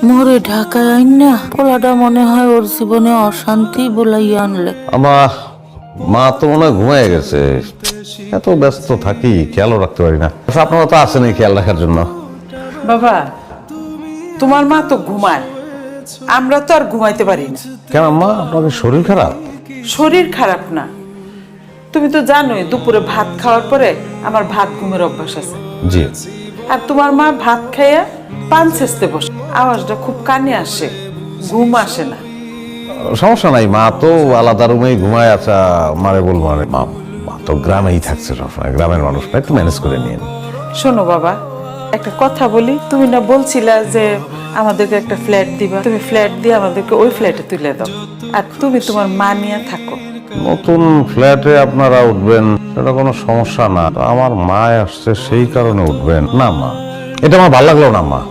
মোরে ঢাকায় আইন না পোলাটা মনে হয় ওর জীবনে অশান্তি বলাইয়া আনলে। আমার মা তো মনে হয় ঘুমিয়ে গেছে, এত ব্যস্ত থাকি খেয়ালও রাখতে পারি না। আপনারা তো আসেনি খেয়াল রাখার জন্য। বাবা, তোমার মা তো ঘুমায়, আমরা তো আর ঘুমাইতে পারি না। কেন মা, আপনাদের শরীর খারাপ? শরীর খারাপ না, তুমি তো জানোই দুপুরে ভাত খাওয়ার পরে আমার ভাত ঘুমের অভ্যাস আছে। জি। আর তোমার মা ভাত খাইয়া পান ছেঁচতে বসে, আওয়াজটা খুব কানে আসে, ঘুম আসে না। সমস্যা নাই, মা তো আলাদা রুমেই ঘুমায়। আচ্ছা মারে বলবো, আরে মা মা তো গ্রামেই থাকছে সবসময়, গ্রামের মানুষ একটু ম্যানেজ করে নিন। শোনো বাবা, একটা কথা বলি, তুমি না বলছিলা যে আমাদেরকে একটা ফ্ল্যাট দিবা, তুমি ফ্ল্যাট দিয়ে আমাদেরকে ওই ফ্ল্যাটে তুলে দাও, আর তুমি তোমার মা নিয়ে থাকো। নতুন ফ্ল্যাটে আপনারা উঠবেন, সেটা কোনো সমস্যা না। আমার মা আসছে সেই কারণে উঠবেন না মা, এটা আমার ভালো লাগলো না মা।